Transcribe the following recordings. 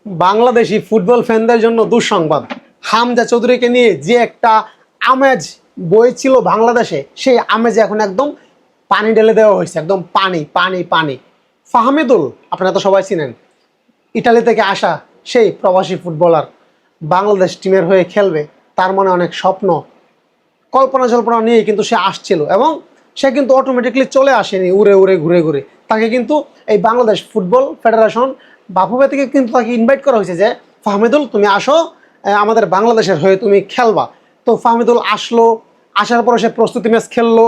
Bangladeshi football ফ্যানদের জন্য দুঃসংবাদ। হামজা চৌধুরীকে নিয়ে যে একটা আমেজ বইছিল বাংলাদেশে, সেই আমেজে এখন একদম পানি ঢেলে দেওয়া হয়েছে। একদম পানি পানি পানি। ফাহমিদুল আপনারা তো সবাই চিনেন, ইটালি থেকে আসা সেই প্রবাসী ফুটবলার, বাংলাদেশ টিমের হয়ে খেলবে, তার মনে অনেক স্বপ্ন, কল্পনা জল্পনা নিয়ে কিন্তু সে আসছিল। এবং সে কিন্তু অটোমেটিকলি চলে আসেনি উড়ে উড়ে ঘুরে ঘুরে। তাকে কিন্তু এই বাংলাদেশ ফুটবল ফেডারেশন বাফুফে থেকে কিন্তু তাকে ইনভাইট করা হয়েছে যে ফাহমিদুল তুমি আসো, আমাদের বাংলাদেশের হয়ে তুমি খেলবা। তো ফাহমিদুল আসলো, আসার পরে সে প্রস্তুতি ম্যাচ খেললো,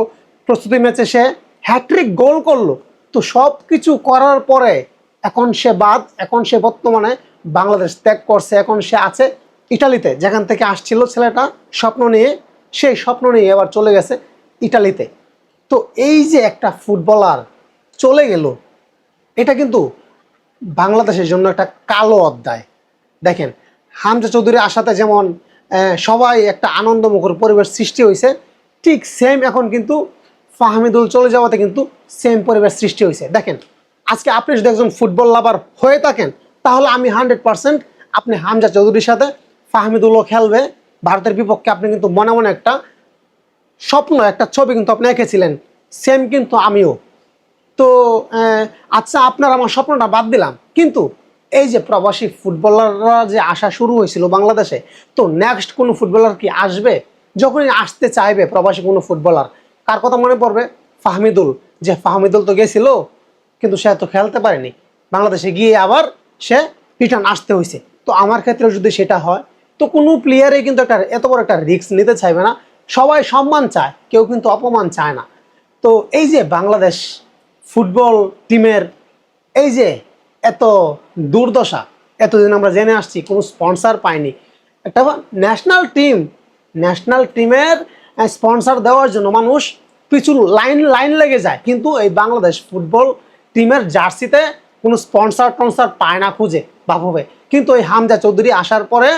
প্রস্তুতি ম্যাচে সে হ্যাট্রিক গোল করলো। তো সব কিছু করার পরে এখন সে বাদ, এখন সে বর্তমানে বাংলাদেশ ত্যাগ করছে। এখন সে আছে ইটালিতে, যেখান থেকে আসছিল ছেলেটা স্বপ্ন নিয়ে, সেই স্বপ্ন নিয়ে এবার চলে গেছে ইটালিতে। তো এই যে একটা ফুটবলার চলে গেল, এটা কিন্তু বাংলাদেশের জন্য একটা কালো অধ্যায়। দেখেন, হামজা চৌধুরী আসাতে যেমন সবাই একটা আনন্দমুখর পরিবেশ সৃষ্টি হয়েছে, ঠিক সেম এখন কিন্তু ফাহমিদুল চলে যাওয়াতে কিন্তু সেম পরিবেশ সৃষ্টি হয়েছে। দেখেন, আজকে আপনি যদি একজন ফুটবল লাভার হয়ে থাকেন, তাহলে আমি 100% আপনি হামজা চৌধুরীর সাথে ফাহমিদুলও খেলবে ভারতের বিপক্ষে, আপনি কিন্তু মনে মনে একটা স্বপ্ন, একটা ছবি কিন্তু আপনি এঁকেছিলেন, সেম কিন্তু আমিও। তো আচ্ছা, আপনার আমার স্বপ্নটা বাদ দিলাম, কিন্তু এই যে প্রবাসী ফুটবলাররা যে আসা শুরু হয়েছিল বাংলাদেশে, তো নেক্সট কোনো ফুটবলার কি আসবে? যখনই আসতে চাইবে প্রবাসী কোনো ফুটবলার, কার কথা মনে পড়বে? ফাহমিদুল। যে ফাহমিদুল তো গেছিল, কিন্তু সে তো খেলতে পারেনি, বাংলাদেশে গিয়ে আবার সে রিটার্ন আসতে হয়েছে। তো আমার ক্ষেত্রে যদি সেটা হয়, তো কোনো প্লেয়ারে কিন্তু একটা এত বড় একটা রিস্ক নিতে চাইবে না। সবাই সম্মান চায়, কেউ কিন্তু অপমান চায় না। তো এই যে বাংলাদেশ ফুটবল টিমের এই যে এত দুর্দশা, এতদিন আমরা জেনে আসছি কোনো স্পন্সর পাইনি। একটা ন্যাশনাল টিমের স্পন্সর দেওয়ার জন্য মানুষ প্রচুর লাইন লেগে যায়, কিন্তু এই বাংলাদেশ ফুটবল টিমের জার্সিতে কোনো স্পন্সর পায় না খুঁজে বাফুফে। কিন্তু এই হামজা চৌধুরী আসার পরে,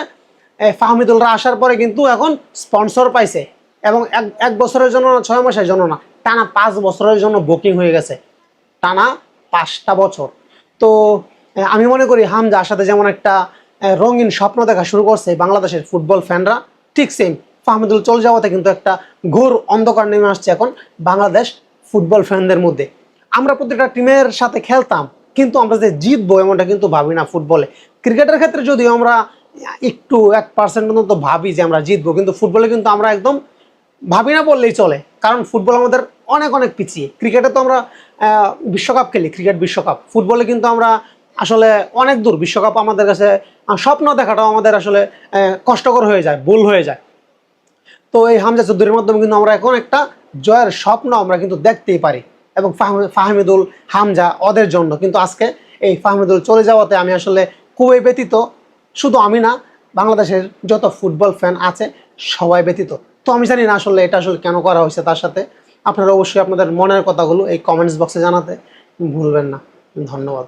ফাহমিদুলরা আসার পরে কিন্তু এখন স্পন্সর পাইছে। এবং এক বছরের জন্য না, 6 মাসের জন্য না, টানা 5 বছরের জন্য বুকিং হয়ে গেছে, টানা 5টা বছর। তো আমি মনে করি হামজা আসাতে যেমন একটা রঙিন স্বপ্ন দেখা শুরু করছে বাংলাদেশের ফুটবল ফ্যানরা, ঠিক সেম ফাহমিদুল চলে যাওয়াতে কিন্তু একটা ঘোর অন্ধকার নেমে আসছে এখন বাংলাদেশ ফুটবল ফ্যানদের মধ্যে। আমরা প্রত্যেকটা টিমের সাথে খেলতাম, কিন্তু আমরা যে জিতবো এমনটা কিন্তু ভাবি না ফুটবলে। ক্রিকেটের ক্ষেত্রে যদিও আমরা একটু 1% মতো ভাবি যে আমরা জিতবো, কিন্তু ফুটবলে কিন্তু আমরা একদম ভাবি না বললেই চলে। কারণ ফুটবল আমাদের অনেক অনেক পিছিয়ে। ক্রিকেটে তো আমরা বিশ্বকাপ খেলি, ক্রিকেট বিশ্বকাপ। ফুটবলে কিন্তু আমরা আসলে অনেক দূর। বিশ্বকাপ আমাদের কাছে স্বপ্ন দেখাটাও আমাদের আসলে কষ্টকর হয়ে যায়, ভুল হয়ে যায়। তো এই হামজা চৌধুরীর মাধ্যমে কিন্তু আমরা এখন একটা জয়ের স্বপ্ন আমরা কিন্তু দেখতেই পারি। এবং ফাহমিদুল, হামজা ওদের জন্য কিন্তু আজকে এই ফাহমিদুল চলে যাওয়াতে আমি আসলে খুবই ব্যথিত। শুধু আমি না, বাংলাদেশের যত ফুটবল ফ্যান আছে সবাই ব্যথিত। তো আমি জানি না আসলে এটা আসলে কেন করা হয়েছে তার সাথে। আপনারা অবশ্যই আপনাদের মনের কথাগুলো এই কমেন্টস বক্সে জানাতে ভুলবেন না। ধন্যবাদ।